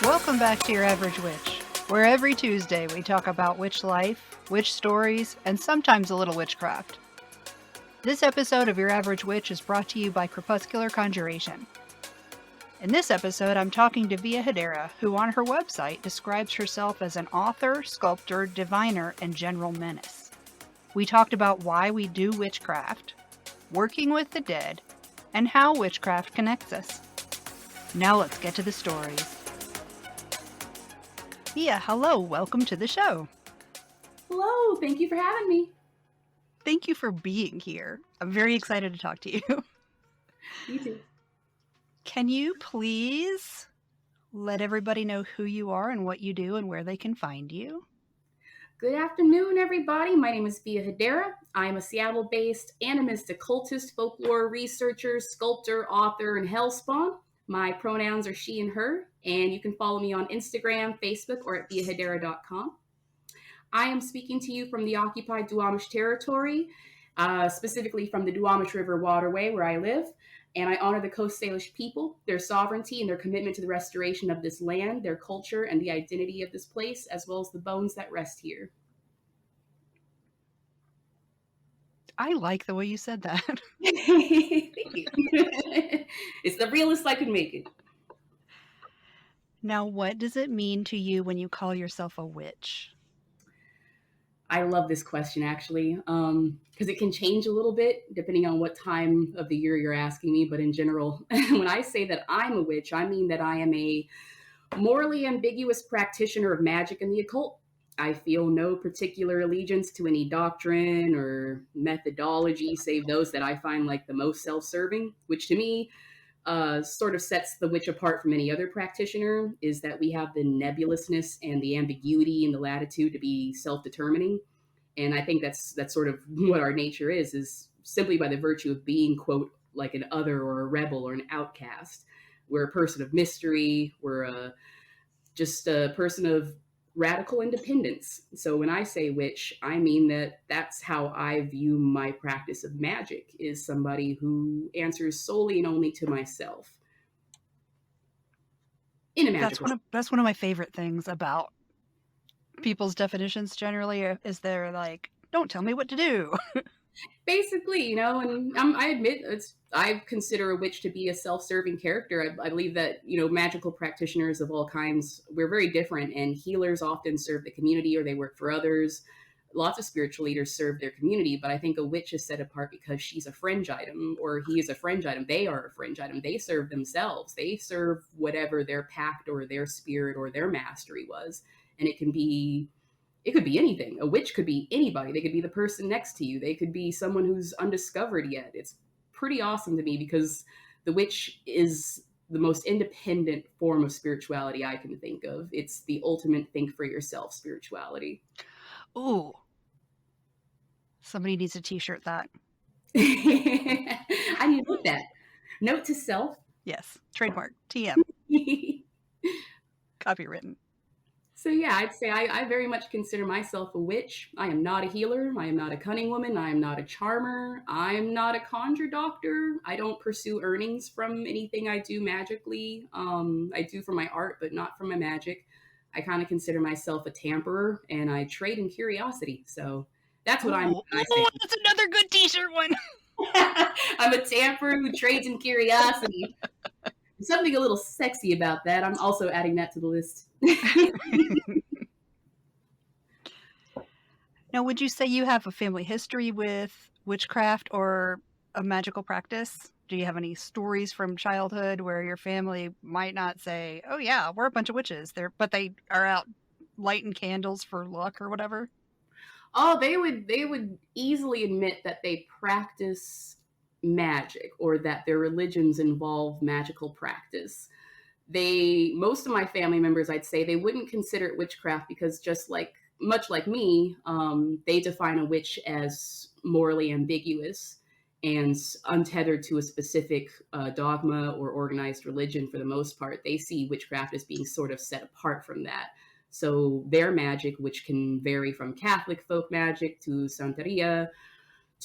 Welcome back to Your Average Witch, where every Tuesday we talk about witch life, witch stories, and sometimes a little witchcraft. This episode of Your Average Witch is brought to you by Crepuscular Conjuration. In this episode, I'm talking to Via Hedera, who on her website describes herself as an author, sculptor, diviner, and general menace. We talked about why we do witchcraft, working with the dead, and how witchcraft connects us. Now let's get to the stories. Via, hello, welcome to the show. Hello, thank you for having me. Thank you for being here. I'm very excited to talk to you. You too. Can you please let everybody know who you are and what you do and where they can find you? Good afternoon, everybody. My name is Via Hedera. I am a Seattle-based animist, occultist, folklore researcher, sculptor, author, and hellspawn. My pronouns are she and her, and you can follow me on Instagram, Facebook, or at viahedera.com. I am speaking to you from the occupied Duwamish territory, specifically from the Duwamish River waterway where I live, and I honor the Coast Salish people, their sovereignty, and their commitment to the restoration of this land, their culture, and the identity of this place, as well as the bones that rest here. I like the way you said that. Thank you. It's the realest I could make it. Now, what does it mean to you when you call yourself a witch? I love this question, actually, because it can change a little bit depending on what time of the year you're asking me. But in general, when I say that I'm a witch, I mean that I am a morally ambiguous practitioner of magic and the occult. I feel no particular allegiance to any doctrine or methodology, save those that I find like the most self-serving, which to me sort of sets the witch apart from any other practitioner, is that we have the nebulousness and the ambiguity and the latitude to be self-determining. And I think that's sort of what our nature is simply by the virtue of being, quote, like an other or a rebel or an outcast. We're a person of mystery. We're just a person of radical independence. So when I say witch, I mean that that's how I view my practice of magic, is somebody who answers solely and only to myself. In a magical That's one of my favorite things about people's definitions generally, is they're like, don't tell me what to do. Basically, and I admit I consider a witch to be a self-serving character. I believe that, magical practitioners of all kinds, we're very different, and healers often serve the community or they work for others. Lots of spiritual leaders serve their community, but I think a witch is set apart because she's a fringe item, or he is a fringe item. They are a fringe item. They serve themselves. They serve whatever their pact or their spirit or their mastery was. And it could be anything. A witch could be anybody. They could be the person next to you. They could be someone who's undiscovered yet. It's pretty awesome to me because the witch is the most independent form of spirituality I can think of. It's the ultimate think for yourself spirituality. Ooh. Somebody needs to t-shirt that. I need to note that. Note to self. Yes. Trademark. TM. Copywritten. So yeah, I'd say I very much consider myself a witch. I am not a healer. I am not a cunning woman. I am not a charmer. I'm not a conjure doctor. I don't pursue earnings from anything I do magically. I do for my art, but not for my magic. I kind of consider myself a tamperer, and I trade in curiosity. So that's what I'm. That's another good t-shirt one. I'm a tamperer who trades in curiosity. There's something a little sexy about that. I'm also adding that to the list. Now, would you say you have a family history with witchcraft or a magical practice? Do you have any stories from childhood where your family might not say, oh yeah, we're a bunch of witches, but they are out lighting candles for luck or whatever? Oh, they would easily admit that they practice magic or that their religions involve magical practice. Most of my family members, I'd say, they wouldn't consider it witchcraft because much like me, they define a witch as morally ambiguous and untethered to a specific dogma or organized religion for the most part. They see witchcraft as being sort of set apart from that. So their magic, which can vary from Catholic folk magic to Santeria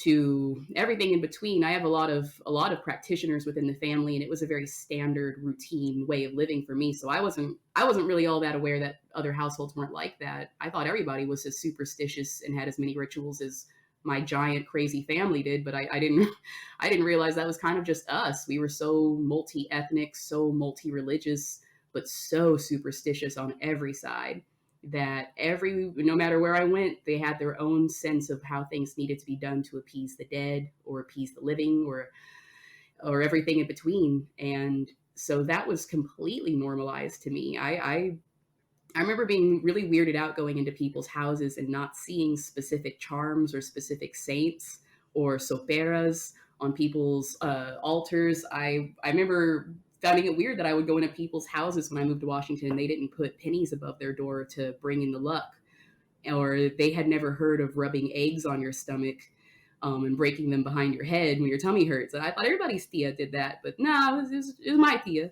to everything in between. I have a lot of practitioners within the family, and it was a very standard routine way of living for me. So I wasn't really all that aware that other households weren't like that. I thought everybody was as superstitious and had as many rituals as my giant crazy family did, but I didn't I didn't realize that was kind of just us. We were so multi-ethnic, so multi-religious, but so superstitious on every side that no matter where I went, they had their own sense of how things needed to be done to appease the dead or appease the living or everything in between. And so that was completely normalized to me. I remember being really weirded out going into people's houses and not seeing specific charms or specific saints or soperas on people's altars. I remember finding it weird that I would go into people's houses when I moved to Washington and they didn't put pennies above their door to bring in the luck, or they had never heard of rubbing eggs on your stomach and breaking them behind your head when your tummy hurts. And I thought everybody's tia did that, but no, it was my tia.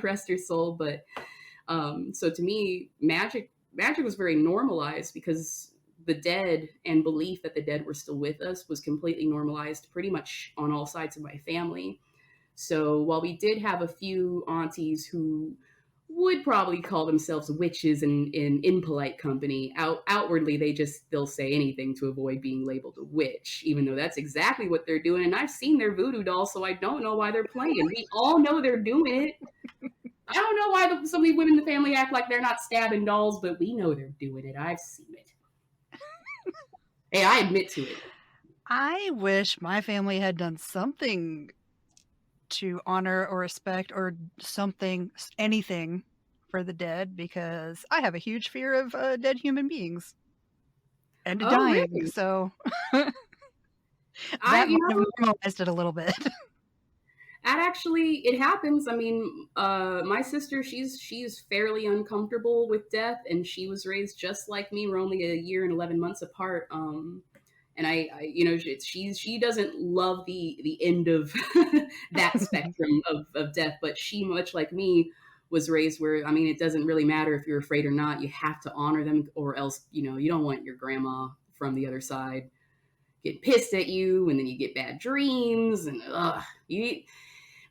Rest her soul. But so to me, magic was very normalized because the dead and belief that the dead were still with us was completely normalized pretty much on all sides of my family. So while we did have a few aunties who would probably call themselves witches in impolite company, outwardly they'll say anything to avoid being labeled a witch, even though that's exactly what they're doing. And I've seen their voodoo dolls, so I don't know why they're playing. We all know they're doing it. I don't know why some of the women in the family act like they're not stabbing dolls, but we know they're doing it. I've seen it. Hey, I admit to it. I wish my family had done something to honor or respect or anything for the dead, because I have a huge fear of dead human beings and dying. Really? So that might have normalized it a little bit. It happens. I mean, my sister, she's fairly uncomfortable with death, and she was raised just like me. We're only a year and 11 months apart. And she doesn't love the end of that spectrum of death, but she, much like me, was raised where, I mean, it doesn't really matter if you're afraid or not. You have to honor them, or else, you don't want your grandma from the other side getting pissed at you, and then you get bad dreams, and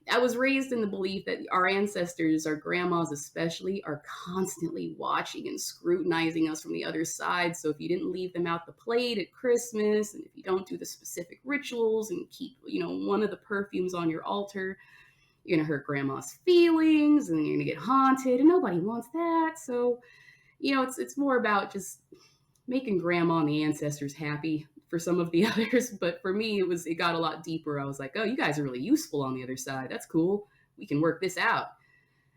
I was raised in the belief that our ancestors, our grandmas especially, are constantly watching and scrutinizing us from the other side. So if you didn't leave them out the plate at Christmas, and if you don't do the specific rituals and keep, one of the perfumes on your altar, you're going to hurt grandma's feelings, and you're going to get haunted, and nobody wants that. So, it's more about just making grandma and the ancestors happy for some of the others. But for me, it got a lot deeper. I was like, oh, you guys are really useful on the other side. That's cool. We can work this out.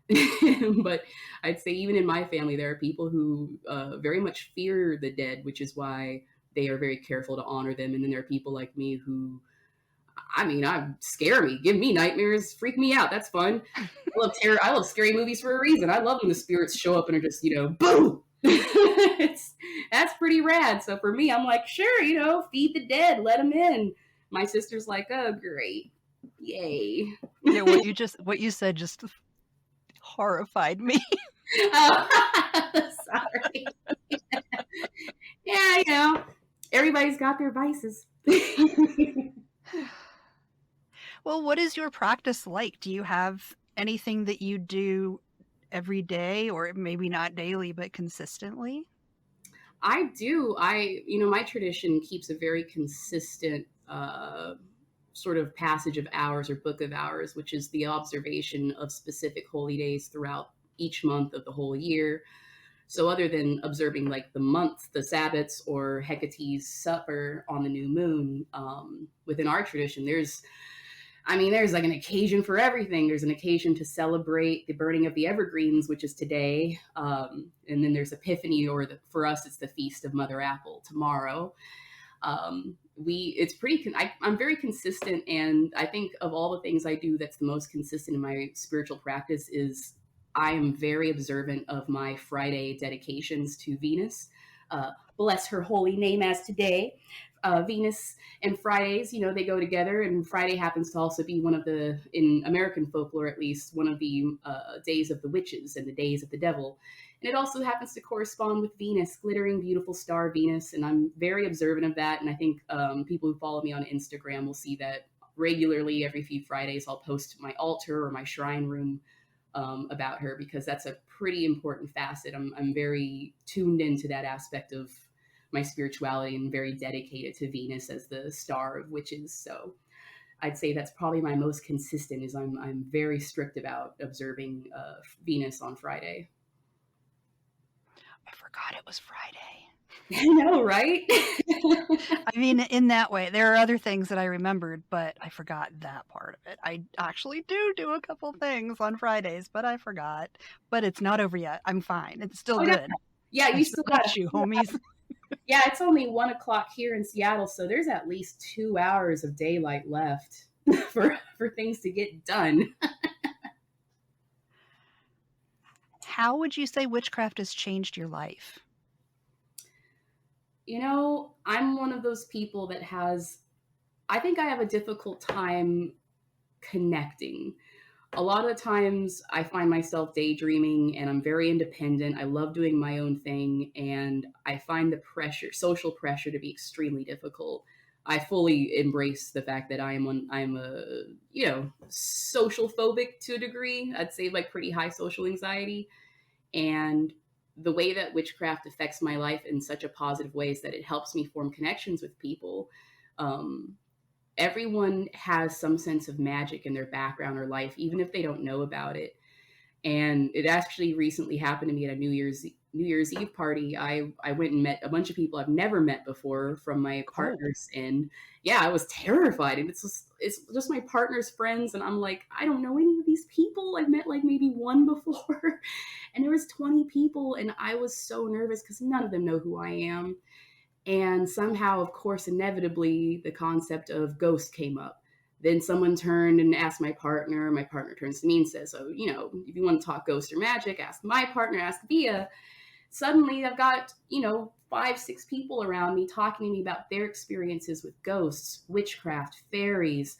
But I'd say even in my family, there are people who very much fear the dead, which is why they are very careful to honor them. And then there are people like me who, scare me, give me nightmares, freak me out. That's fun. I love scary movies for a reason. I love when the spirits show up and are just, boom. That's pretty rad. So for me, I'm like, sure, feed the dead, let them in. My sister's like, oh, great, yay. Yeah, what you said just horrified me. Sorry. Yeah, everybody's got their vices. Well, what is your practice like? Do you have anything that you do every day, or maybe not daily, but consistently? I do. My tradition keeps a very consistent sort of passage of hours or book of hours, which is the observation of specific holy days throughout each month of the whole year. So other than observing like the Sabbats or Hecate's supper on the new moon, within our tradition, there's like an occasion for everything. There's an occasion to celebrate the burning of the evergreens, which is today. And then there's Epiphany, for us, it's the Feast of Mother Apple tomorrow. I'm very consistent. And I think of all the things I do, that's the most consistent in my spiritual practice is I am very observant of my Friday dedications to Venus. Bless her holy name as today. Venus and Fridays, they go together, and Friday happens to also be one of the, in American folklore at least, one of the days of the witches and the days of the devil. And it also happens to correspond with Venus, glittering, beautiful star Venus. And I'm very observant of that. And I think people who follow me on Instagram will see that regularly. Every few Fridays, I'll post my altar or my shrine room about her, because that's a pretty important facet. I'm very tuned into that aspect of my spirituality and very dedicated to Venus as the star of witches. So I'd say that's probably my most consistent, is I'm very strict about observing Venus on Friday. I forgot it was Friday. I know, right? I mean, in that way, there are other things that I remembered, but I forgot that part of it. I actually do a couple things on Fridays, but I forgot. But it's not over yet. I'm fine. It's still good. Yeah, you still got you, homies. Yeah, it's only 1:00 here in Seattle, so there's at least 2 hours of daylight left for things to get done. How would you say witchcraft has changed your life? I'm one of those people that I think I have a difficult time connecting. A lot of times I find myself daydreaming, and I'm very independent. I love doing my own thing, and I find the social pressure, to be extremely difficult. I fully embrace the fact that I'm a social phobic to a degree. I'd say like pretty high social anxiety. And the way that witchcraft affects my life in such a positive way is that it helps me form connections with people. Everyone has some sense of magic in their background or life, even if they don't know about it. And it actually recently happened to me at a New Year's Eve party. I went and met a bunch of people I've never met before from my partner's end. Yeah, I was terrified. And it's just my partner's friends. And I'm like, I don't know any of these people. I've met like maybe one before. And there was 20 people. And I was so nervous because none of them know who I am. And somehow, of course, inevitably, the concept of ghost came up. Then someone turned and asked my partner. My partner turns to me and says, "Oh, if you want to talk ghost or magic, ask my partner, ask Via." Suddenly, I've got, 5, 6 people around me talking to me about their experiences with ghosts, witchcraft, fairies,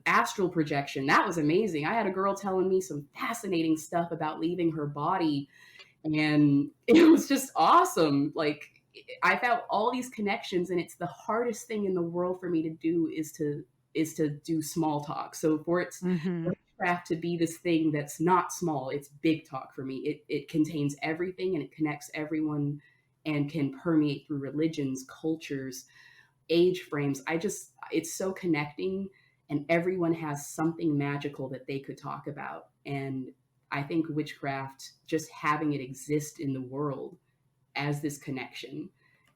astral projection. That was amazing. I had a girl telling me some fascinating stuff about leaving her body, and it was just awesome. Like, I found all these connections, and it's the hardest thing in the world for me to do is to do small talk. So for witchcraft to be this thing that's not small, it's big talk for me. It contains everything, and it connects everyone and can permeate through religions, cultures, age frames. It's so connecting, and everyone has something magical that they could talk about. And I think witchcraft, just having it exist in the world as this connection,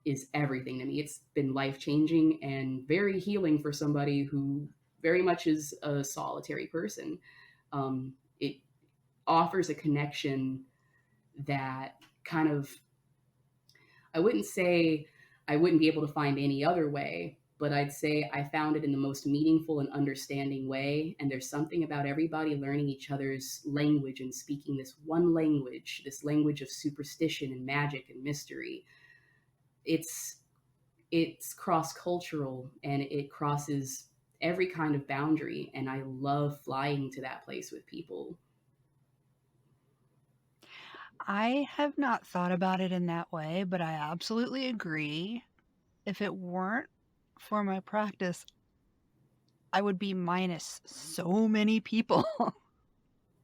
is everything to me. It's been life-changing and very healing for somebody who very much is a solitary person. It offers a connection that kind of, I wouldn't say I wouldn't be able to find any other way, but I'd say I found it in the most meaningful and understanding way. And there's something about everybody learning each other's language and speaking this one language, this language of superstition and magic and mystery. It's cross-cultural, and it crosses every kind of boundary. And I love flying to that place with people. I have not thought about it in that way, but I absolutely agree. If it weren't for my practice, I would be minus so many people.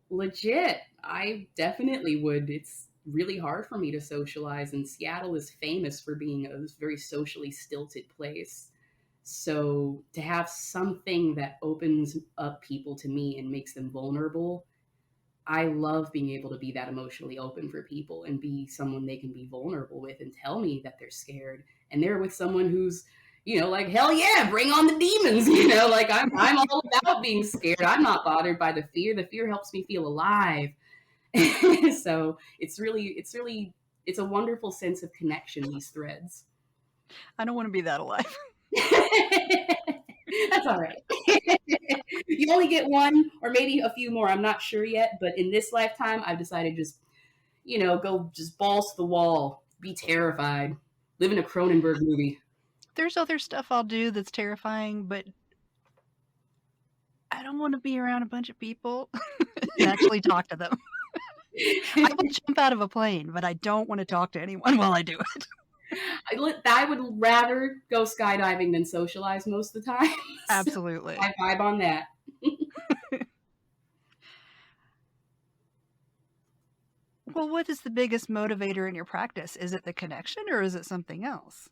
Legit. I definitely would. It's really hard for me to socialize, and Seattle is famous for being a very socially stilted place. So to have something that opens up people to me and makes them vulnerable, I love being able to be that emotionally open for people and be someone they can be vulnerable with and tell me that they're scared. And they're with someone who's, like, hell yeah, bring on the demons. Like I'm all about being scared. I'm not bothered by the fear. The fear helps me feel alive. So it's a wonderful sense of connection, these threads. I don't want to be that alive. That's all right. You only get one or maybe a few more. I'm not sure yet, but in this lifetime, I've decided just, go just balls to the wall, be terrified, live in a Cronenberg movie. There's other stuff I'll do that's terrifying, but I don't want to be around a bunch of people and actually talk to them. I will jump out of a plane, but I don't want to talk to anyone while I do it. I would rather go skydiving than socialize most of the time. Absolutely. So I vibe on that. Well, what is the biggest motivator in your practice? Is it the connection or is it something else?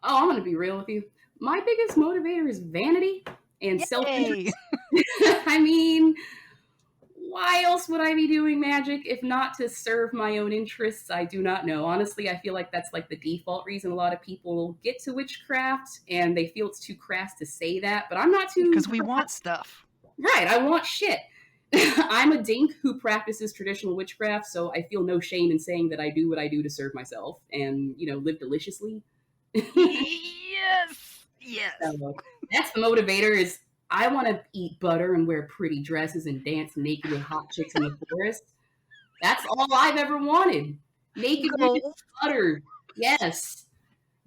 Oh, I'm going to be real with you. My biggest motivator is vanity and self-interest. I mean, why else would I be doing magic if not to serve my own interests? I do not know. Honestly, I feel like that's like the default reason a lot of people get to witchcraft, and they feel it's too crass to say that, but I'm not too... Because we want stuff. Right, I want shit. I'm a dink who practices traditional witchcraft, so I feel no shame in saying that I do what I do to serve myself and, live deliciously. Yes. So that's the motivator is I want to eat butter and wear pretty dresses and dance naked with hot chicks in the forest. That's all I've ever wanted. Naked with butter. Yes.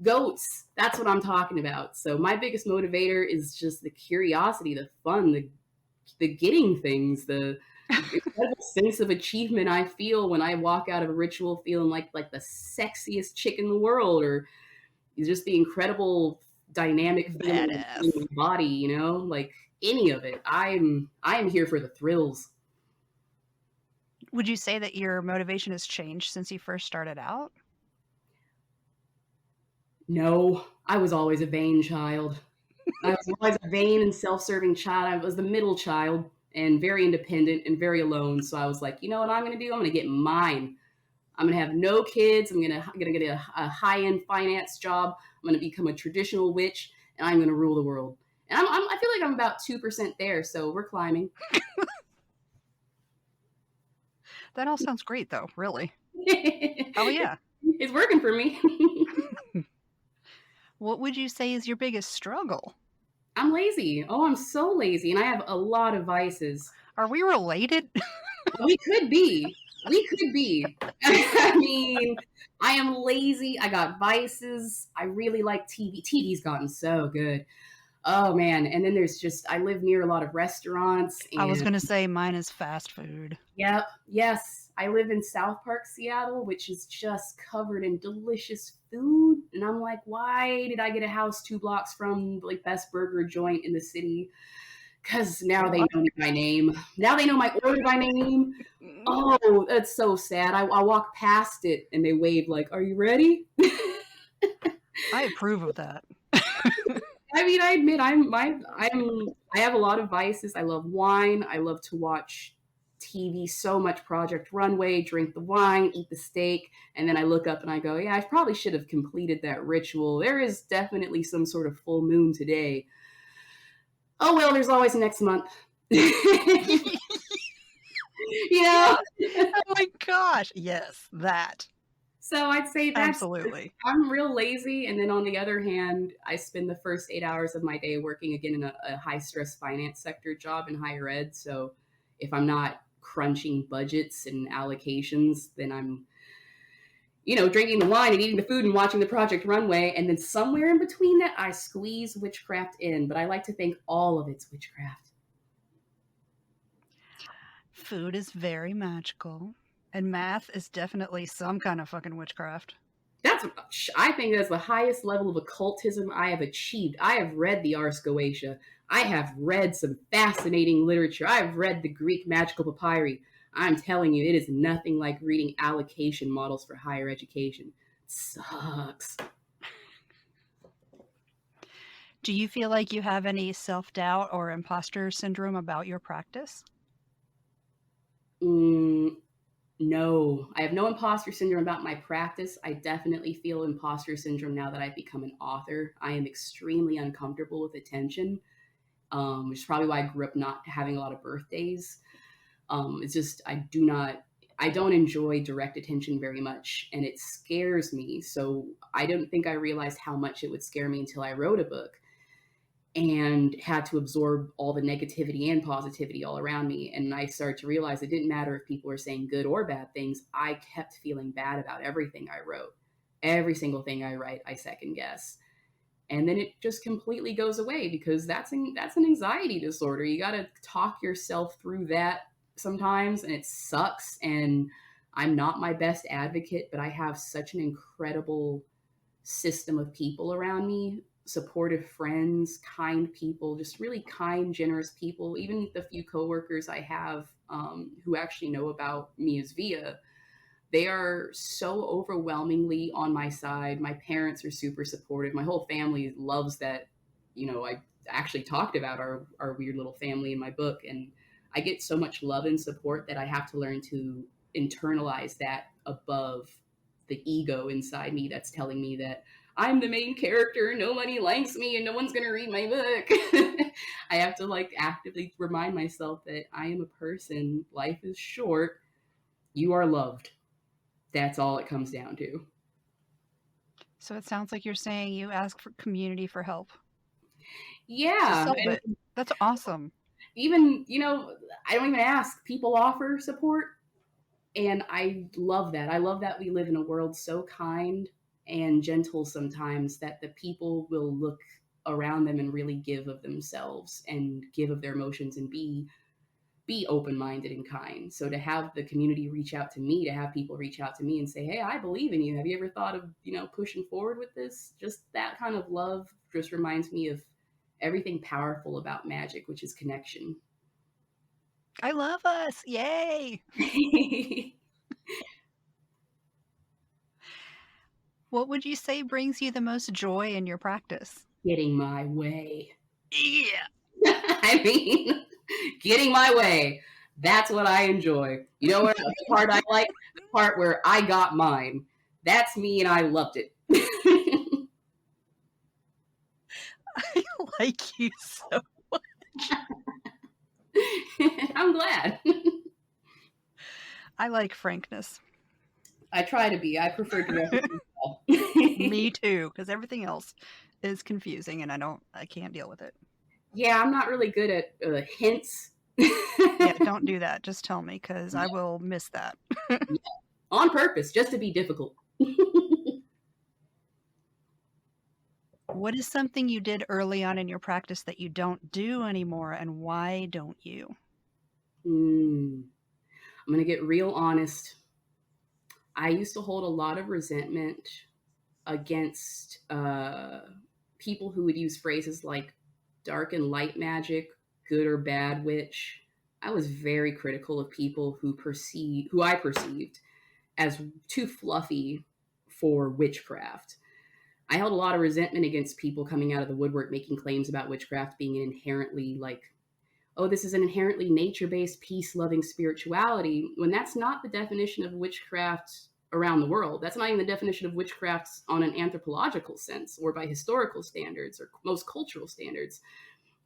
Goats. That's what I'm talking about. So my biggest motivator is just the curiosity, the fun, the getting things, the incredible sense of achievement I feel when I walk out of a ritual feeling like the sexiest chick in the world, or just the incredible dynamic feeling in your body, like any of it. I am here for the thrills. Would you say that your motivation has changed since you first started out? No, I was always a vain child. I was always a vain and self-serving child. I was the middle child and very independent and very alone. So I was like, you know what I'm going to do? I'm going to get mine. I'm going to have no kids. I'm going to get a high-end finance job. I'm going to become a traditional witch, and I'm going to rule the world. And I feel like I'm about 2% there, so we're climbing. That all sounds great, though, really. Oh, yeah. It's working for me. What would you say is your biggest struggle? I'm lazy. Oh, I'm so lazy, and I have a lot of vices. Are we related? We could be. We could be. I mean, I am lazy. I got vices. I really like TV. TV's gotten so good. Oh, man. And then there's just, I live near a lot of restaurants. And I was going to say mine is fast food. Yep. Yes. I live in South Park, Seattle, which is just covered in delicious food. And I'm like, why did I get a house 2 blocks from the best burger joint in the city? Because now they know me by name. Now they know my order by name. Oh, that's so sad. I walk past it and they wave like, "Are you ready?" I approve of that. I mean, I admit I have a lot of vices. I love wine. I love to watch TV so much. Project Runway, drink the wine, eat the steak, and then I look up and I go, "Yeah, I probably should have completed that ritual. There is definitely some sort of full moon today." Oh, well, there's always next month. Oh my gosh. Yes, that. So I'd say that's absolutely. I'm real lazy. And then on the other hand, I spend the first 8 hours of my day working again in a high stress finance sector job in higher ed. So if I'm not crunching budgets and allocations, then I'm drinking the wine and eating the food and watching the Project Runway. And then somewhere in between that, I squeeze witchcraft in. But I like to think all of it's witchcraft. Food is very magical. And math is definitely some kind of fucking witchcraft. I think that's the highest level of occultism I have achieved. I have read the Ars Goetia. I have read some fascinating literature. I've read the Greek magical papyri. I'm telling you, it is nothing like reading allocation models for higher education. It sucks. Do you feel like you have any self-doubt or imposter syndrome about your practice? No, I have no imposter syndrome about my practice. I definitely feel imposter syndrome now that I've become an author. I am extremely uncomfortable with attention, which is probably why I grew up not having a lot of birthdays. It's just, I don't enjoy direct attention very much, and it scares me. So I don't think I realized how much it would scare me until I wrote a book and had to absorb all the negativity and positivity all around me. And I started to realize it didn't matter if people were saying good or bad things. I kept feeling bad about everything I wrote. Every single thing I write, I second guess. and then it just completely goes away, because that's an anxiety disorder. You got to talk yourself through that sometimes, and it sucks. And I'm not my best advocate, but I have such an incredible system of people around me, supportive friends, kind people, just really kind, generous people. Even the few coworkers I have who actually know about me as Via, they are so overwhelmingly on my side. My parents are super supportive. My whole family loves that. I actually talked about our weird little family in my book, and I get so much love and support that I have to learn to internalize that above the ego inside me that's telling me that I'm the main character, nobody likes me, and no one's going to read my book. I have to like actively remind myself that I am a person. Life is short. You are loved. That's all it comes down to. So it sounds like you're saying you ask for community for help to Yeah. solve And it. That's awesome. even, I don't even ask. People offer support. And I love that. I love that we live in a world so kind and gentle sometimes that the people will look around them and really give of themselves and give of their emotions and be open-minded and kind. So to have the community reach out to me, to have people reach out to me and say, hey, I believe in you, have you ever thought of pushing forward with this? Just that kind of love just reminds me of everything powerful about magic, which is connection. I love us. Yay. What would you say brings you the most joy in your practice? Getting my way. Yeah. I mean, getting my way. That's what I enjoy. You know what the part I like? The part where I got mine. That's me, and I loved it. I like you so much. I'm glad. I like frankness. I try to be. I prefer direct. Me too, because everything else is confusing and I can't deal with it. Yeah, I'm not really good at hints. Yeah, don't do that. Just tell me, because I will miss that. On purpose, just to be difficult. What is something you did early on in your practice that you don't do anymore, and why don't you? I'm going to get real honest. I used to hold a lot of resentment against people who would use phrases like dark and light magic, good or bad witch. I was very critical of people who I perceived as too fluffy for witchcraft. I held a lot of resentment against people coming out of the woodwork making claims about witchcraft being an inherently this is an inherently nature-based, peace-loving spirituality, when that's not the definition of witchcraft around the world. That's not even the definition of witchcraft on an anthropological sense or by historical standards or most cultural standards.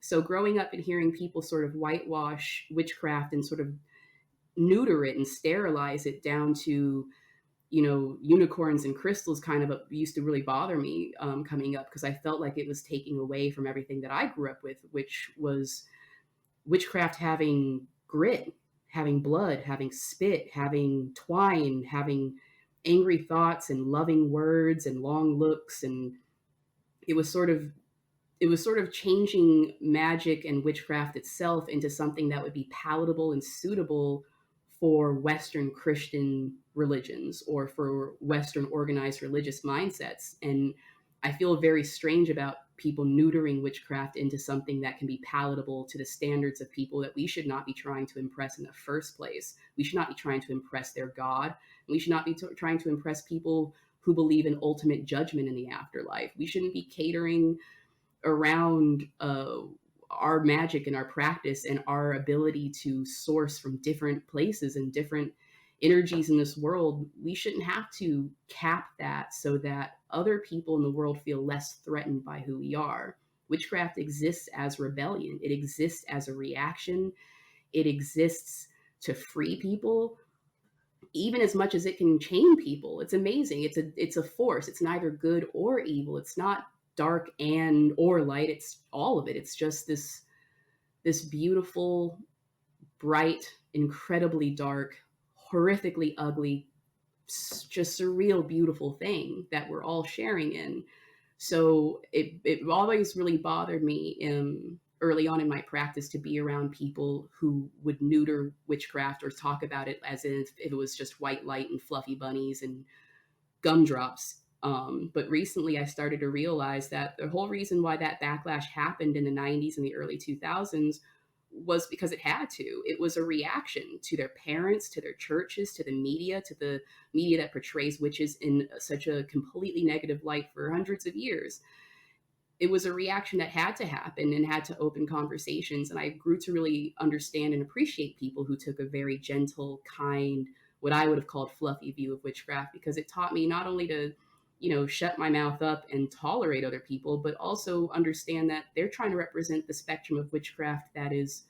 So growing up and hearing people sort of whitewash witchcraft and sort of neuter it and sterilize it down to, unicorns and crystals kind of used to really bother me coming up, because I felt like it was taking away from everything that I grew up with, which was witchcraft having grit, having blood, having spit, having twine, having angry thoughts and loving words and long looks. And it was sort of changing magic and witchcraft itself into something that would be palatable and suitable for Western Christian religions or for Western organized religious mindsets. And I feel very strange about people neutering witchcraft into something that can be palatable to the standards of people that we should not be trying to impress in the first place. We should not be trying to impress their God. We should not be trying to impress people who believe in ultimate judgment in the afterlife. We shouldn't be catering around our magic and our practice and our ability to source from different places and different energies in this world. We shouldn't have to cap that so that other people in the world feel less threatened by who we are. Witchcraft exists as rebellion. It exists as a reaction. It exists to free people, even as much as it can chain people. It's amazing. It's a force. It's neither good or evil. It's not dark and or light. It's all of it. It's just this beautiful, bright, incredibly dark, horrifically ugly, just surreal, beautiful thing that we're all sharing in. So it always really bothered me early on in my practice to be around people who would neuter witchcraft or talk about it as if it was just white light and fluffy bunnies and gumdrops. But recently I started to realize that the whole reason why that backlash happened in the 90s and the early 2000s was because it had to. It was a reaction to their parents, to their churches, to the media that portrays witches in such a completely negative light for hundreds of years. It was a reaction that had to happen and had to open conversations. And I grew to really understand and appreciate people who took a very gentle, kind, what I would have called fluffy view of witchcraft, because it taught me not only to, shut my mouth up and tolerate other people, but also understand that they're trying to represent the spectrum of witchcraft that is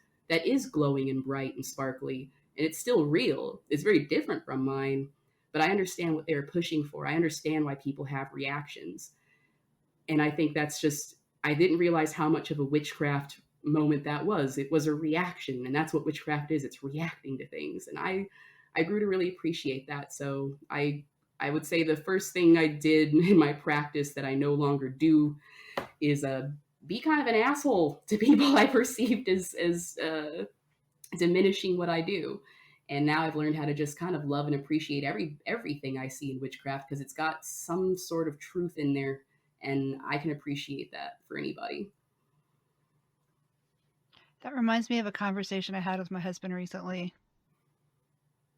glowing and bright and sparkly. And it's still real. It's very different from mine, but I understand what they're pushing for. I understand why people have reactions. And I think that's just, I didn't realize how much of a witchcraft moment that was. It was a reaction, and that's what witchcraft is. It's reacting to things. And I grew to really appreciate that. So I would say the first thing I did in my practice that I no longer do is be kind of an asshole to people I perceived as diminishing what I do. And now I've learned how to just kind of love and appreciate everything I see in witchcraft, because it's got some sort of truth in there, and I can appreciate that for anybody. That reminds me of a conversation I had with my husband recently.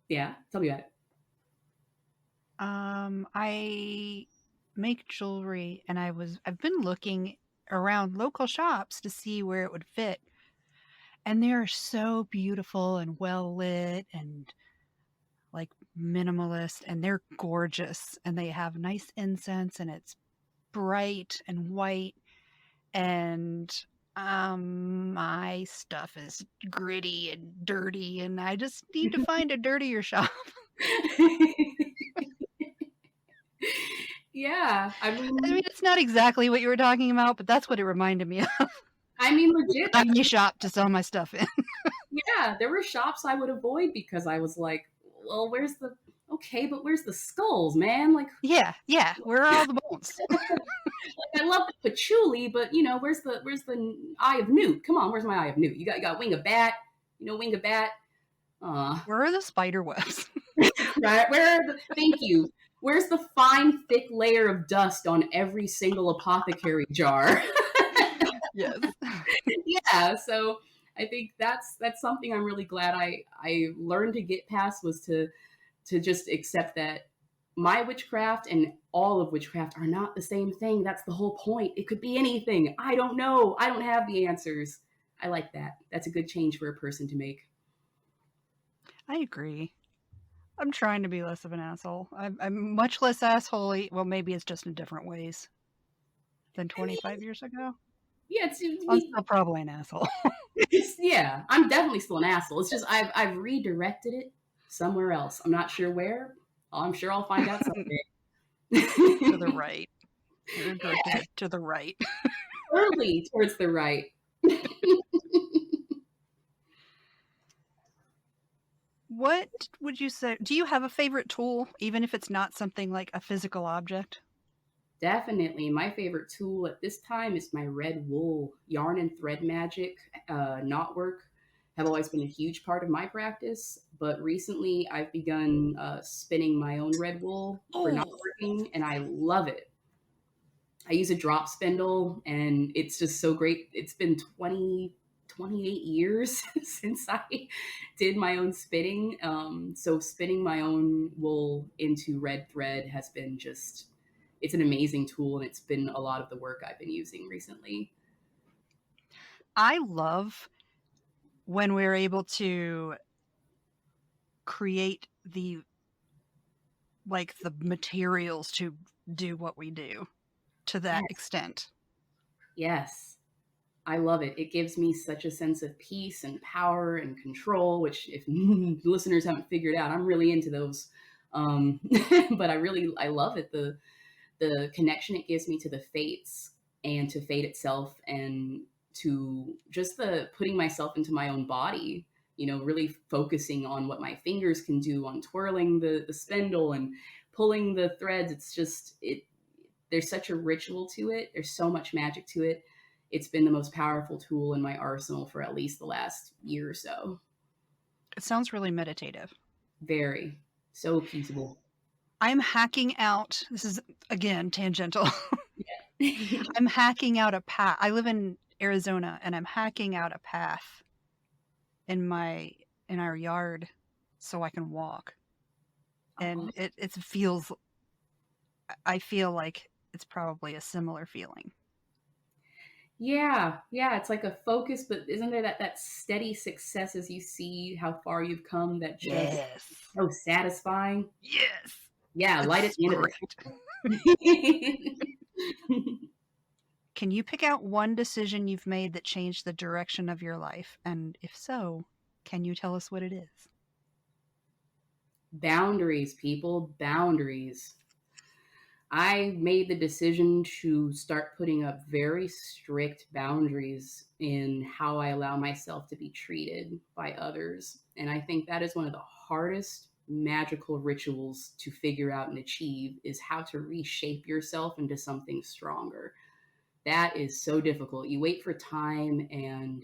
Yeah, tell me about it. I make jewelry, and I've been looking around local shops to see where it would fit. And they're so beautiful and well lit and like minimalist, and they're gorgeous, and they have nice incense, and it's bright and white, and my stuff is gritty and dirty, and I just need to find a dirtier shop. Yeah, I mean, it's not exactly what you were talking about, but that's what it reminded me of. I mean, legit. A tiny shop to sell my stuff in. Yeah, there were shops I would avoid because I was like, well, but where's the skulls, man? Like, Yeah, where are all the bones? like, I love the patchouli, but where's the eye of newt? Come on, where's my eye of newt? You got wing of bat, wing of bat. Where are the spider webs? Right? Thank you. Where's the fine, thick layer of dust on every single apothecary jar? Yes. Yeah. So I think that's something I'm really glad I learned to get past, was to just accept that my witchcraft and all of witchcraft are not the same thing. That's the whole point. It could be anything. I don't know. I don't have the answers. I like that. That's a good change for a person to make. I agree. I'm trying to be less of an asshole. I'm much less assholey. Well, maybe it's just in different ways than 25 years ago. Yeah, I'm still probably an asshole. yeah, I'm definitely still an asshole. It's just I've redirected it somewhere else. I'm not sure where. I'm sure I'll find out someday. To the right. You're directing it to the right. Early towards the right. What would you say? Do you have a favorite tool, even if it's not something like a physical object? Definitely. My favorite tool at this time is my red wool. Yarn and thread magic, knotwork have always been a huge part of my practice. But recently I've begun spinning my own red wool for knotworking, and I love it. I use a drop spindle, and it's just so great. It's been 28 years since I did my own spinning. So spinning my own wool into red thread has been just, it's an amazing tool, and it's been a lot of the work I've been using recently. I love when we're able to create the materials to do what we do to that extent. Yes. I love it. It gives me such a sense of peace and power and control, which if listeners haven't figured out, I'm really into those. But I love it. The connection it gives me to the fates and to fate itself, and to just the putting myself into my own body, really focusing on what my fingers can do on twirling the spindle and pulling the threads. It's just, there's such a ritual to it. There's so much magic to it. It's been the most powerful tool in my arsenal for at least the last year or so. It sounds really meditative. Very. So peaceable. I'm hacking out. This is, again, tangential. Yeah. I'm hacking out a path. I live in Arizona, and I'm hacking out a path in our yard so I can walk. And it feels, I feel like it's probably a similar feeling. Yeah, yeah, it's like a focus, but isn't there that steady success as you see how far you've come that just Yes. so satisfying? Yes. Yeah, light at It's the end great. of the Can you pick out one decision you've made that changed the direction of your life? And if so, can you tell us what it is? Boundaries, people, boundaries. I made the decision to start putting up very strict boundaries in how I allow myself to be treated by others. And I think that is one of the hardest magical rituals to figure out and achieve is how to reshape yourself into something stronger. That is so difficult. You wait for time and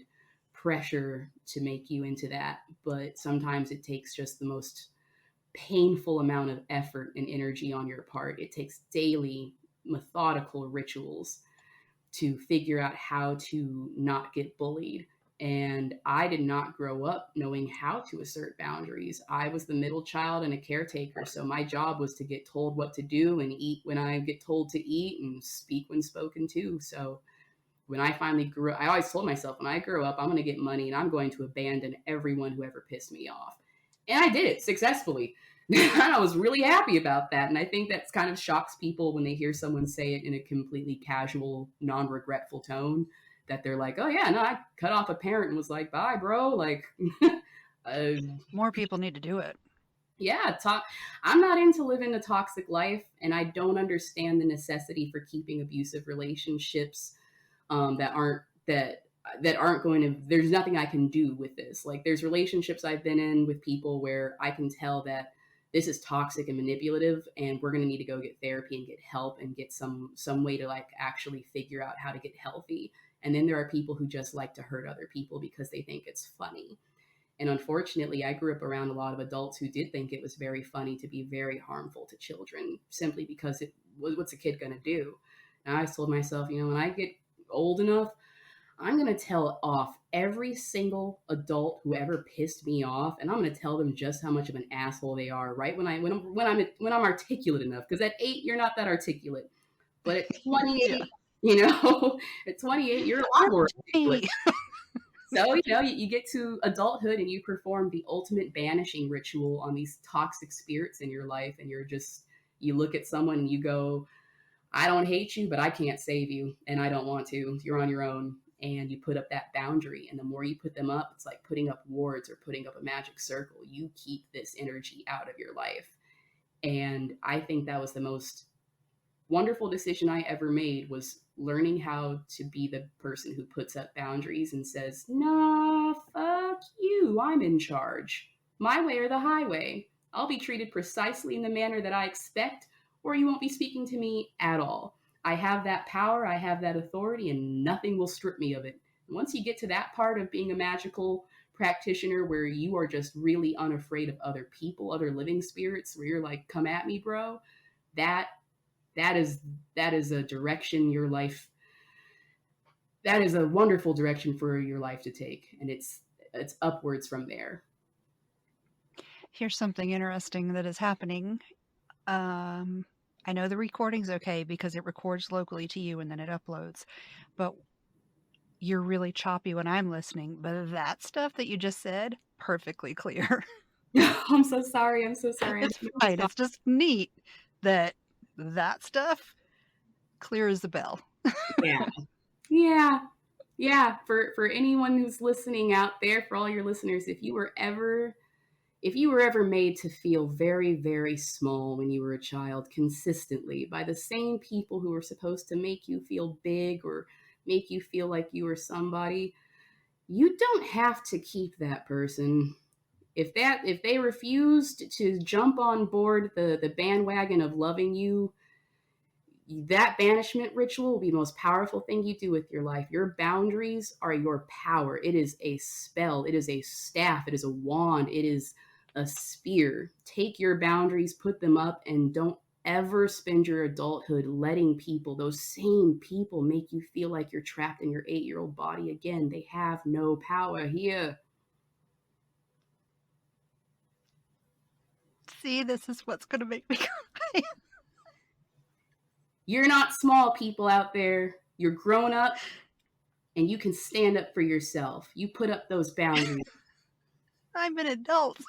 pressure to make you into that, but sometimes it takes just the most painful amount of effort and energy on your part. It takes daily, methodical rituals to figure out how to not get bullied. And I did not grow up knowing how to assert boundaries. I was the middle child and a caretaker. So my job was to get told what to do and eat when I get told to eat and speak when spoken to. So when I finally grew up, I always told myself, when I grow up, I'm going to get money and I'm going to abandon everyone who ever pissed me off. And I did it successfully. And I was really happy about that. And I think that's kind of shocks people when they hear someone say it in a completely casual, non-regretful tone, that they're like, oh yeah, no, I cut off a parent and was like, bye, bro. Like, More people need to do it. yeah, I'm not into living a toxic life, and I don't understand the necessity for keeping abusive relationships that aren't going to. There's nothing I can do with this. Like, there's relationships I've been in with people where I can tell that this is toxic and manipulative, and we're going to need to go get therapy and get help and get some way to like actually figure out how to get healthy. And then there are people who just like to hurt other people because they think it's funny. And unfortunately, I grew up around a lot of adults who did think it was very funny to be very harmful to children simply because what's a kid going to do? And I told myself, when I get old enough, I'm going to tell off every single adult who ever pissed me off. And I'm going to tell them just how much of an asshole they are, right? When I'm articulate enough, because at 8, you're not that articulate, but at 28, at 28, you're a lot more articulate. So, you get to adulthood and you perform the ultimate banishing ritual on these toxic spirits in your life. And you look at someone and you go, I don't hate you, but I can't save you. And I don't want to. You're on your own. And you put up that boundary. And the more you put them up, it's like putting up wards or putting up a magic circle. You keep this energy out of your life. And I think that was the most wonderful decision I ever made, was learning how to be the person who puts up boundaries and says, nah, fuck you. I'm in charge. My way or the highway. I'll be treated precisely in the manner that I expect, or you won't be speaking to me at all. I have that power, I have that authority, and nothing will strip me of it. And once you get to that part of being a magical practitioner where you are just really unafraid of other people, other living spirits, where you're like, come at me, bro, that is a direction your life, that is a wonderful direction for your life to take. And it's upwards from there. Here's something interesting that is happening. I know the recording's okay because it records locally to you and then it uploads, but you're really choppy when I'm listening. But that stuff that you just said, perfectly clear. I'm so sorry. It's fine. It's just neat that stuff clear as a bell. Yeah. For anyone who's listening out there, for all your listeners, if you were ever made to feel very, very small when you were a child consistently by the same people who were supposed to make you feel big or make you feel like you were somebody, you don't have to keep that person. If they refused to jump on board the bandwagon of loving you, that banishment ritual will be the most powerful thing you do with your life. Your boundaries are your power. It is a spell, it is a staff, it is a wand, it is a spear. Take your boundaries, put them up, and don't ever spend your adulthood letting people, those same people, make you feel like you're trapped in your 8-year-old body again. They have no power here. See, this is what's going to make me cry. You're not small, people out there. You're grown up and you can stand up for yourself. You put up those boundaries. I'm an adult.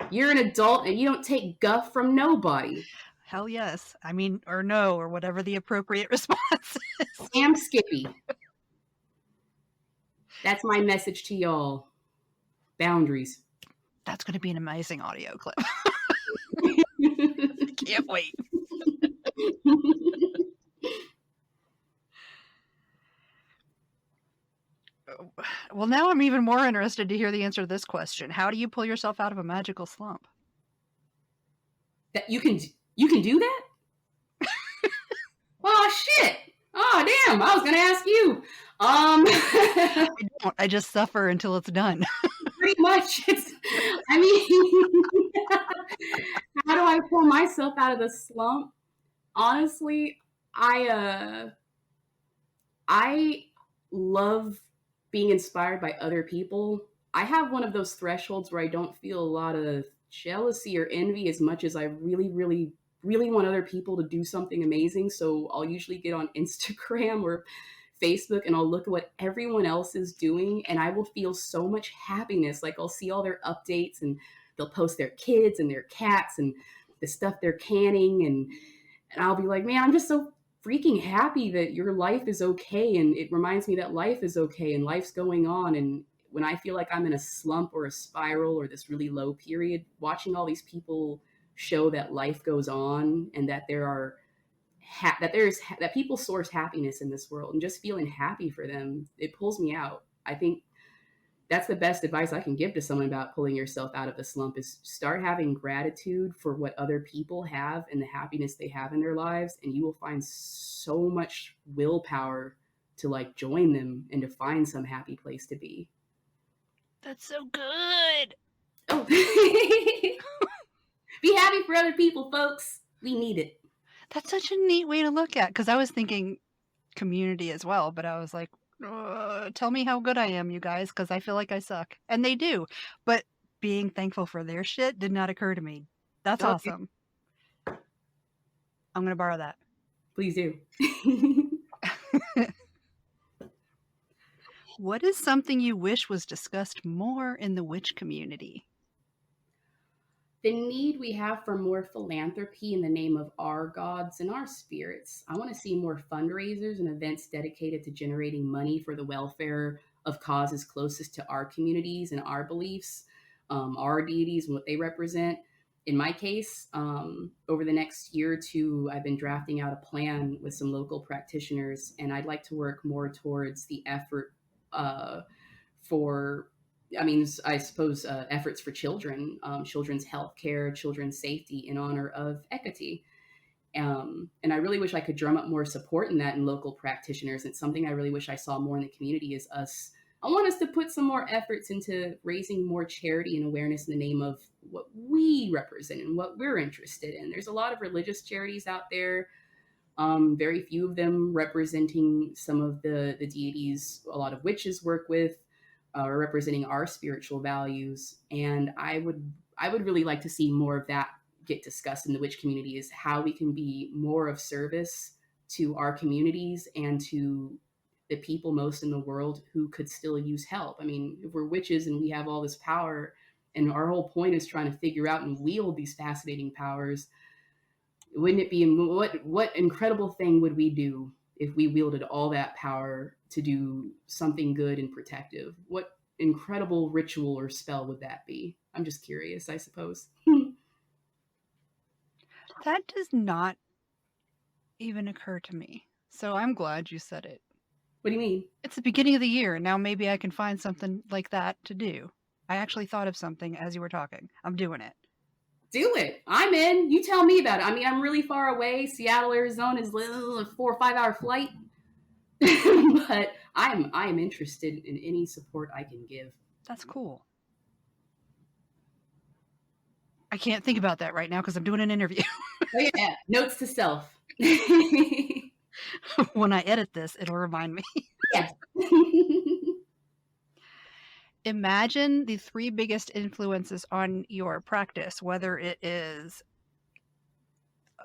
You're an adult and you don't take guff from nobody. Hell yes. I mean, or no, or whatever the appropriate response is. Damn Skippy. That's my message to y'all. Boundaries. That's going to be an amazing audio clip. Can't wait. Well, now I'm even more interested to hear the answer to this question. How do you pull yourself out of a magical slump? That you can do that? Oh shit. Oh damn, I was gonna ask you. I don't. I just suffer until it's done. Pretty much. I mean, how do I pull myself out of the slump? Honestly, I love being inspired by other people. I have one of those thresholds where I don't feel a lot of jealousy or envy as much as I really, really, really want other people to do something amazing. So I'll usually get on Instagram or Facebook and I'll look at what everyone else is doing and I will feel so much happiness. Like I'll see all their updates and they'll post their kids and their cats and the stuff they're canning and I'll be like, man, I'm just so freaking happy that your life is okay. And it reminds me that life is okay and life's going on. And when I feel like I'm in a slump or a spiral or this really low period, watching all these people show that life goes on and that that people source happiness in this world and just feeling happy for them, it pulls me out. I think that's the best advice I can give to someone about pulling yourself out of the slump is start having gratitude for what other people have and the happiness they have in their lives. And you will find so much willpower to like join them and to find some happy place to be. That's so good. Oh, be happy for other people, folks. We need it. That's such a neat way to look at, because I was thinking community as well, but I was like, tell me how good I am, you guys, because I feel like I suck. And they do. But being thankful for their shit did not occur to me. That's awesome. I'm going to borrow that. Please do. What is something you wish was discussed more in the witch community? The need we have for more philanthropy in the name of our gods and our spirits. I want to see more fundraisers and events dedicated to generating money for the welfare of causes closest to our communities and our beliefs, our deities and what they represent. In my case, over the next year or two, I've been drafting out a plan with some local practitioners, and I'd like to work more towards the effort for I suppose efforts for children, children's health care, children's safety in honor of Hecate. And I really wish I could drum up more support in that in local practitioners. It's something I really wish I saw more in the community is us. I want us to put some more efforts into raising more charity and awareness in the name of what we represent and what we're interested in. There's a lot of religious charities out there, very few of them representing some of the deities a lot of witches work with, or representing our spiritual values. And I would really like to see more of that get discussed in the witch community is how we can be more of service to our communities and to the people most in the world who could still use help. I mean, if we're witches and we have all this power and our whole point is trying to figure out and wield these fascinating powers, wouldn't it be what incredible thing would we do if we wielded all that power to do something good and protective? What incredible ritual or spell would that be? I'm just curious, I suppose. That does not even occur to me. So I'm glad you said it. What do you mean? It's the beginning of the year. Now maybe I can find something like that to do. I actually thought of something as you were talking. I'm doing it. do it. I'm in. You tell me about it. I mean, I'm really far away. Seattle, Arizona is a 4 or 5 hour flight. But I am interested in any support I can give. That's cool. I can't think about that right now because I'm doing an interview. Oh, yeah. Notes to self. When I edit this, it'll remind me. Yes. Imagine the 3 biggest influences on your practice, whether it is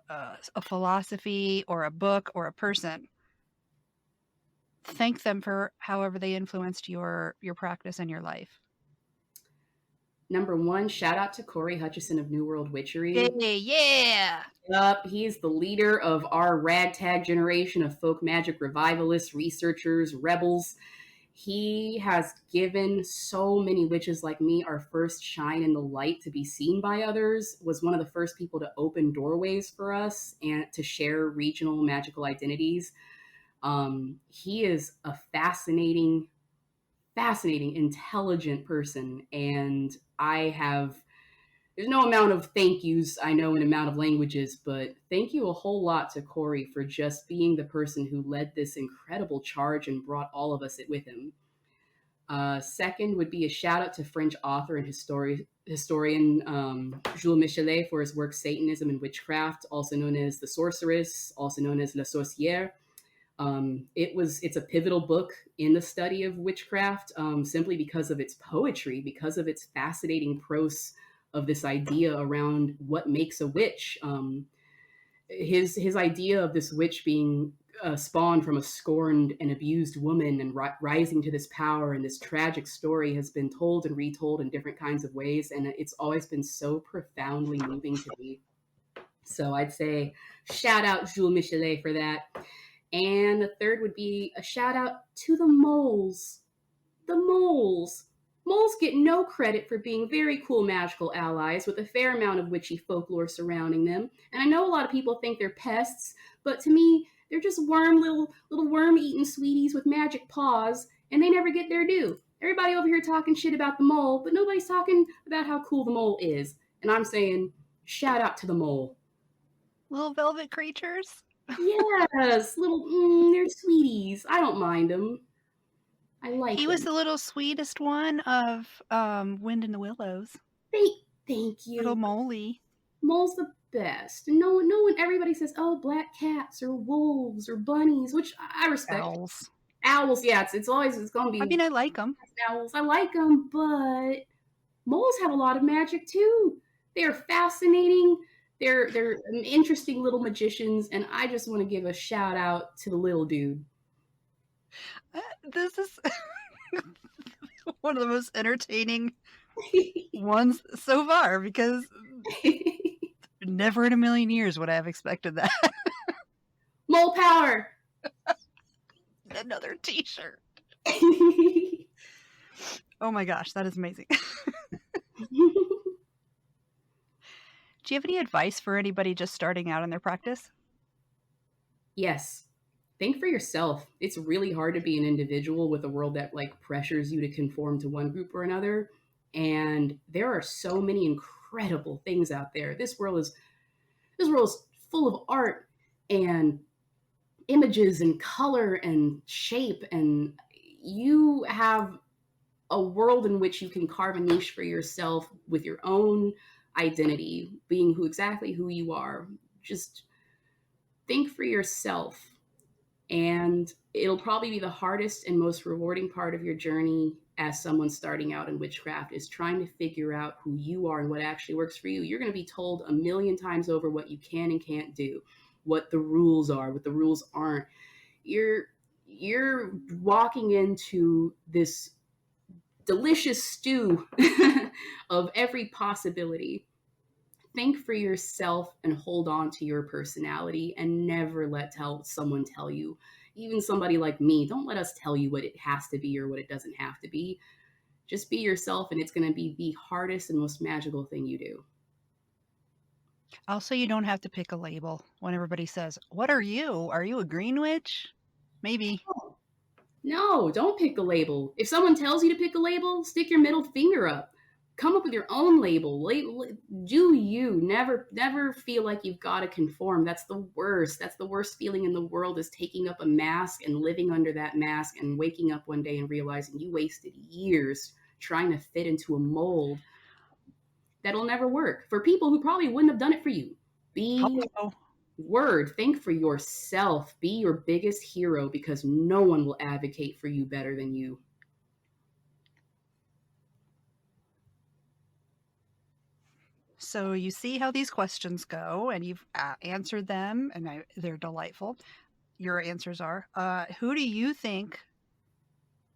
a philosophy or a book or a person. Thank them for however they influenced your practice and your life. Number 1, shout out to Corey Hutchison of New World Witchery. Hey, yeah! He's the leader of our ragtag generation of folk magic revivalists, researchers, rebels. He has given so many witches like me our first shine in the light to be seen by others, was one of the first people to open doorways for us and to share regional magical identities. He is a fascinating, intelligent person. And there's no amount of thank yous I know in amount of languages, but thank you a whole lot to Corey for just being the person who led this incredible charge and brought all of us with him. Second would be a shout out to French author and historian Jules Michelet for his work Satanism and Witchcraft, also known as The Sorceress, also known as La Sorcière. It's a pivotal book in the study of witchcraft, simply because of its poetry, because of its fascinating prose of this idea around what makes a witch. His idea of this witch being spawned from a scorned and abused woman and rising to this power and this tragic story has been told and retold in different kinds of ways, and it's always been so profoundly moving to me. So I'd say shout out Jules Michelet for that. And the third would be a shout out to the moles. The moles. Moles get no credit for being very cool magical allies with a fair amount of witchy folklore surrounding them. And I know a lot of people think they're pests, but to me, they're just little worm-eating sweeties with magic paws, and they never get their due. Everybody over here talking shit about the mole, but nobody's talking about how cool the mole is. And I'm saying, shout out to the mole. Little velvet creatures? Yes, they're sweeties. I don't mind them. I like He them. was the little sweetest one of Wind in the Willows. Thank you. Little Moley. Mole's the best. No one, everybody says, oh, black cats or wolves or bunnies, which I respect. Owls, yeah, it's going to be. I mean, I like them. Owls, I like them, but moles have a lot of magic too. They're fascinating. They're interesting little magicians, and I just want to give a shout out to the little dude. This is one of the most entertaining ones so far, because never in a million years would I have expected that. Mole power! Another t-shirt. Oh my gosh, that is amazing. Do you have any advice for anybody just starting out in their practice? Yes. Think for yourself. It's really hard to be an individual with a world that pressures you to conform to one group or another. And there are so many incredible things out there. This world is full of art and images and color and shape, and you have a world in which you can carve a niche for yourself with your own identity, being exactly who you are. Just think for yourself, and it'll probably be the hardest and most rewarding part of your journey as someone starting out in witchcraft, is trying to figure out who you are and what actually works for you. You're going to be told a million times over what you can and can't do, what the rules are, what the rules aren't. You're walking into this delicious stew of every possibility. Think for yourself and hold on to your personality, and never let someone tell you, even somebody like me, don't let us tell you what it has to be or what it doesn't have to be. Just be yourself, and it's going to be the hardest and most magical thing you do. Also, you don't have to pick a label when everybody says, what are you? Are you a green witch? Maybe. No, don't pick a label. If someone tells you to pick a label, stick your middle finger up. come up with your own label. Do you never feel like you've got to conform. That's the worst. That's the worst feeling in the world, is taking up a mask and living under that mask and waking up one day and realizing you wasted years trying to fit into a mold that'll never work for people who probably wouldn't have done it for you. Be Hello. think for yourself. Be your biggest hero, because no one will advocate for you better than you. So you see how these questions go, and you've answered them, and they're delightful. Your answers are. Who do you think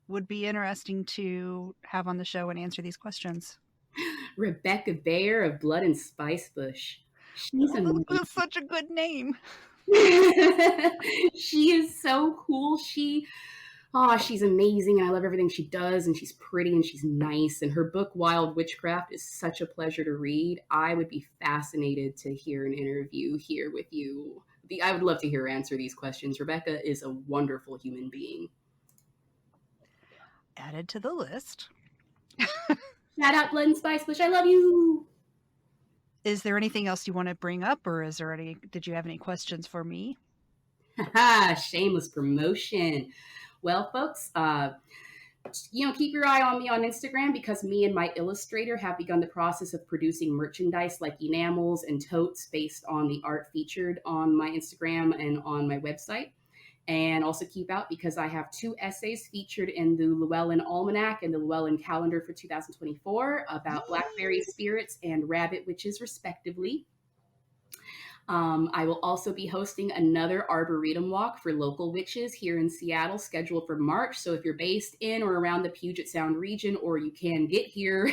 would be interesting to have on the show and answer these questions? Rebecca Bayer of Blood and Spice Bush. She's amazing. That's such a good name. She is so cool. She's amazing, and I love everything she does, and she's pretty and she's nice, and her book Wild Witchcraft is such a pleasure to read. I would be fascinated to hear an interview here with you. I would love to hear her answer these questions. Rebecca is a wonderful human being. Added to the list. Shout out Blood and Spice Bush. I love you. Is there anything else you want to bring up, or did you have any questions for me? Shameless promotion. Well, folks, keep your eye on me on Instagram, because me and my illustrator have begun the process of producing merchandise like enamels and totes based on the art featured on my Instagram and on my website. And also keep out, because I have 2 essays featured in the Llewellyn Almanac and the Llewellyn Calendar for 2024 about blackberry spirits and rabbit witches, respectively. I will also be hosting another Arboretum walk for local witches here in Seattle, scheduled for March. So if you're based in or around the Puget Sound region, or you can get here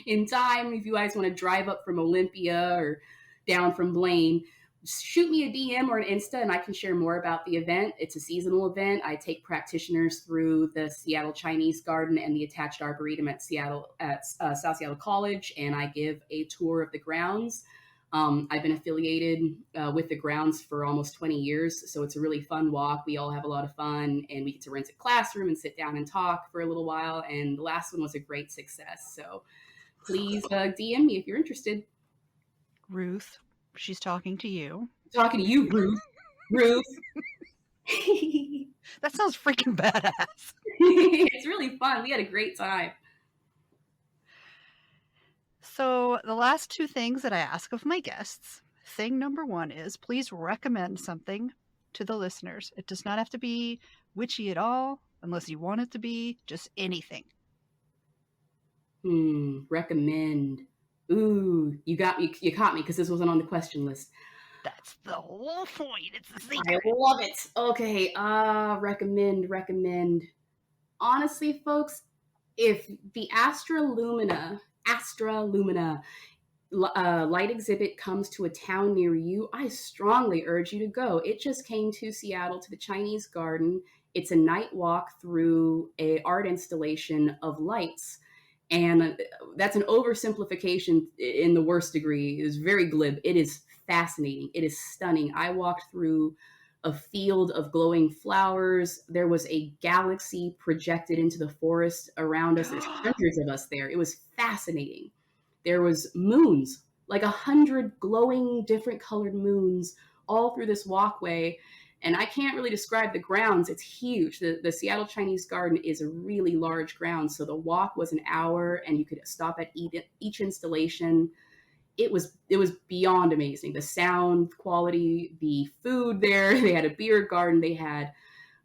in time, if you guys want to drive up from Olympia or down from Blaine, shoot me a DM or an Insta, and I can share more about the event. It's a seasonal event. I take practitioners through the Seattle Chinese Garden and the attached Arboretum at South Seattle College, and I give a tour of the grounds. I've been affiliated with the grounds for almost 20 years, so it's a really fun walk. We all have a lot of fun, and we get to rent a classroom and sit down and talk for a little while, and the last one was a great success. So please DM me if you're interested. Ruth, she's talking to you. Talking to you, Ruth. Ruth. That sounds freaking badass. It's really fun. We had a great time. So the last 2 things that I ask of my guests, thing number 1 is please recommend something to the listeners. It does not have to be witchy at all, unless you want it to be, just anything. Recommend. Ooh, you caught me, because this wasn't on the question list. That's the whole point. It's the secret. I love it. Okay, recommend. Honestly, folks, if the Astra Lumina light exhibit comes to a town near you, I strongly urge you to go. It just came to Seattle, to the Chinese Garden. It's a night walk through an art installation of lights. And that's an oversimplification in the worst degree. It is very glib. It is fascinating. It is stunning. I walked through a field of glowing flowers. There was a galaxy projected into the forest around us. There's hundreds of us there. It was fascinating. There was moons, like 100 glowing, different colored moons all through this walkway. And I can't really describe the grounds. It's huge. The Seattle Chinese Garden is a really large ground. So the walk was an hour, and you could stop at each installation. It was beyond amazing. The sound quality, the food there. They had a beer garden. They had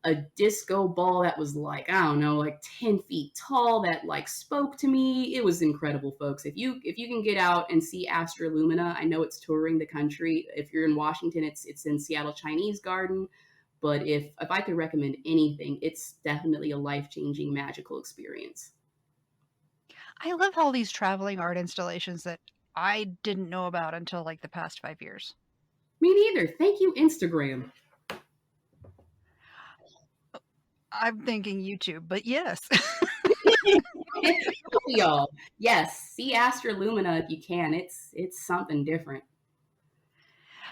a disco ball that was like, I don't know, like 10 feet tall that like spoke to me. It was incredible, folks. If you can get out and see Astra Lumina, I know it's touring the country. If you're in Washington, it's in Seattle Chinese Garden. But if I could recommend anything, it's definitely a life-changing, magical experience. I love all these traveling art installations that I didn't know about until like the past 5 years. Me neither. Thank you, Instagram. I'm thinking YouTube, but yes. Y'all, yes, see Astra Lumina if you can. It's something different.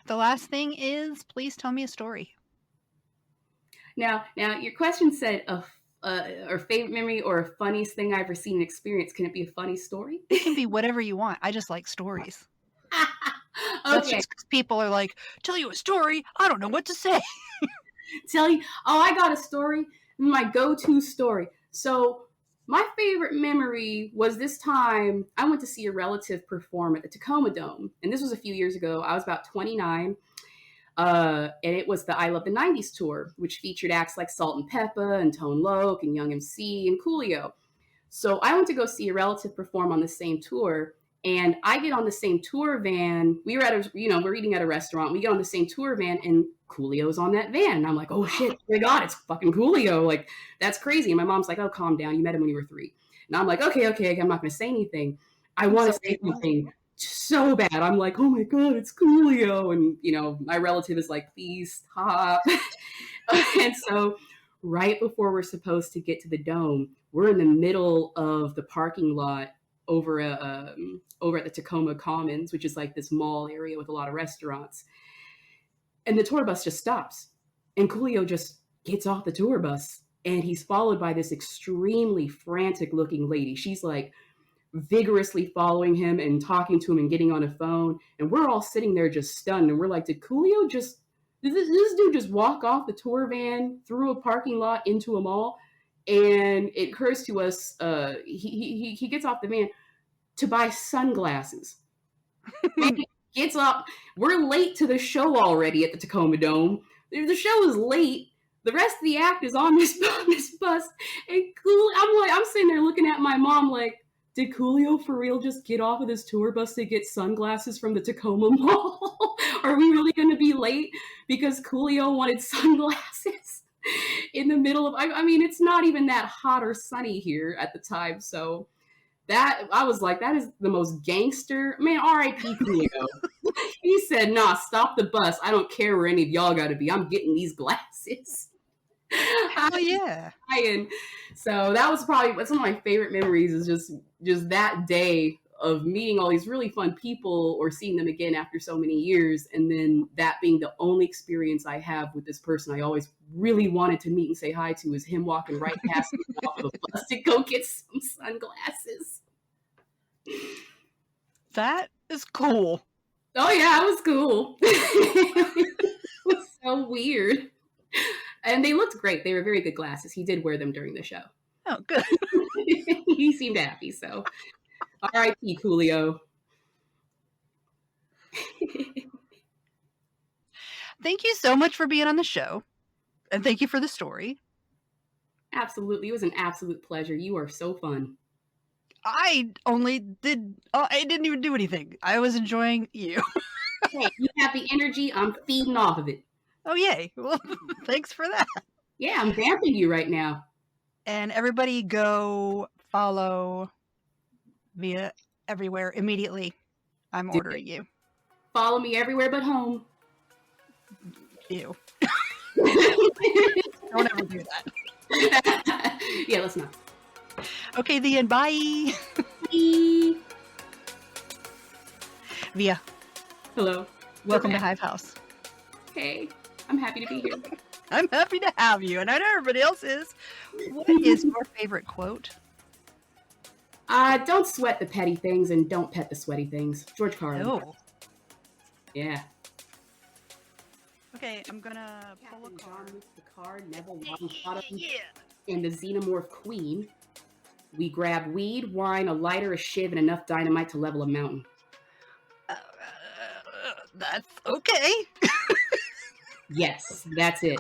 The last thing is, please tell me a story. Now, your question said or favorite memory or a funniest thing I've ever seen and experienced. Can it be a funny story? It can be whatever you want. I just like stories. That's Okay. just because people are like, tell you a story. I don't know what to say. Tell you, oh, I got a story. My go-to story. So my favorite memory was this time I went to see a relative perform at the Tacoma Dome. And this was a few years ago. I was about 29. And it was the I Love the 90s tour, which featured acts like Salt and Peppa and Tone Loc and Young MC and Coolio. So I went to go see a relative perform on the same tour. And I get on the same tour van. We were at we're eating at a restaurant. We get on the same tour van and Coolio's on that van. And I'm like, oh shit, oh my God, it's fucking Coolio. Like, that's crazy. And my mom's like, oh, calm down. You met him when you were 3. And I'm like, okay, I'm not going to say anything. I want to say something so bad. I'm like, oh my God, it's Coolio. And, my relative is like, please stop. And so right before we're supposed to get to the dome, we're in the middle of the parking lot over at the Tacoma Commons, which is like this mall area with a lot of restaurants. And the tour bus just stops. And Coolio just gets off the tour bus. And he's followed by this extremely frantic looking lady. She's like vigorously following him and talking to him and getting on a phone. And we're all sitting there just stunned. And we're like, did this dude just walk off the tour van through a parking lot into a mall? And it occurs to us, he gets off the van to buy sunglasses. And he gets up. We're late to the show already at the Tacoma Dome. The show is late. The rest of the act is on this bus. And I'm sitting there looking at my mom like, did Coolio for real just get off of this tour bus to get sunglasses from the Tacoma Mall? Are we really going to be late because Coolio wanted sunglasses in the middle of, I mean, it's not even that hot or sunny here at the time. So that, I was like, that is the most gangster, man, R.I.P. Coolio. He said, nah, stop the bus. I don't care where any of y'all got to be. I'm getting these glasses. Hell yeah. And so that's one of my favorite memories is just that day of meeting all these really fun people or seeing them again after so many years. And then that being the only experience I have with this person I always really wanted to meet and say hi to is him walking right past me off of a bus to go get some sunglasses. That is cool. Oh yeah, it was cool. It was so weird. And they looked great. They were very good glasses. He did wear them during the show. Oh, good. He seemed happy, so R.I.P. Coolio. Thank you so much for being on the show. And thank you for the story. Absolutely. It was an absolute pleasure. You are so fun. I didn't even do anything. I was enjoying you. Hey, you have the energy. I'm feeding off of it. Oh, yay. Well, thanks for that. Yeah, I'm vamping you right now. And everybody go follow Via everywhere immediately. I'm ordering you. Follow me everywhere but home. Ew. Don't ever do that. Yeah, let's not. Okay, the end. Bye. Bye. Via. Hello. Welcome to Hive House. Hey, I'm happy to be here. I'm happy to have you, and I know everybody else is. What is your favorite quote? Don't sweat the petty things and don't pet the sweaty things. George Carlin. Oh. Yeah. Okay, I'm gonna pull a card. John the card, Neville Longbottom, and the Xenomorph Queen. We grab weed, wine, a lighter, a shiv, and enough dynamite to level a mountain. That's okay. Yes, that's it.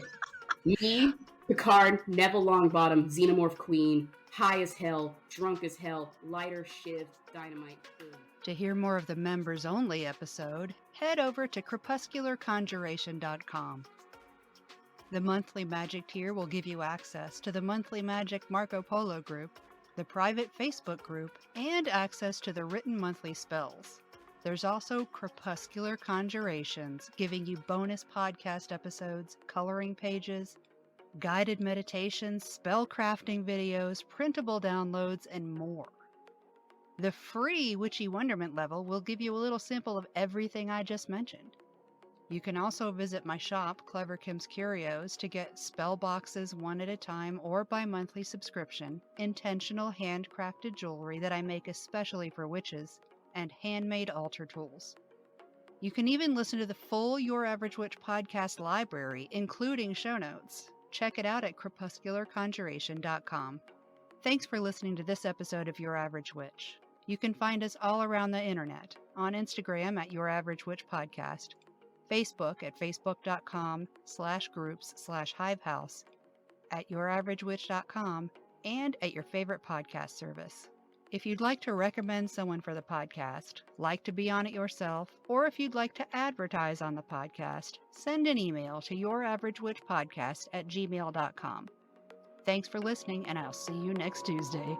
Me, Picard, Neville Longbottom, Xenomorph Queen, high as hell, drunk as hell, lighter, shiv, dynamite, boom. To hear more of the members only episode, head over to crepuscularconjuration.com. The monthly magic tier will give you access to the monthly magic Marco Polo group, the private Facebook group, and access to the written monthly spells. There's also Crepuscular Conjurations, giving you bonus podcast episodes, coloring pages, guided meditations, spell crafting videos, printable downloads, and more. The free Witchy Wonderment level will give you a little sample of everything I just mentioned. You can also visit my shop, Clever Kim's Curios, to get spell boxes one at a time or by monthly subscription, intentional handcrafted jewelry that I make especially for witches, and handmade altar tools. You can even listen to the full Your Average Witch podcast library, including show notes. Check it out at crepuscularconjuration.com. Thanks for listening to this episode of Your Average Witch. You can find us all around the internet, on Instagram at Your Average Witch Podcast, Facebook at facebook.com/groups/hivehouse, at youraveragewitch.com, and at your favorite podcast service. If you'd like to recommend someone for the podcast, like to be on it yourself, or if you'd like to advertise on the podcast, send an email to youraveragewitchpodcast@gmail.com. Thanks for listening, and I'll see you next Tuesday.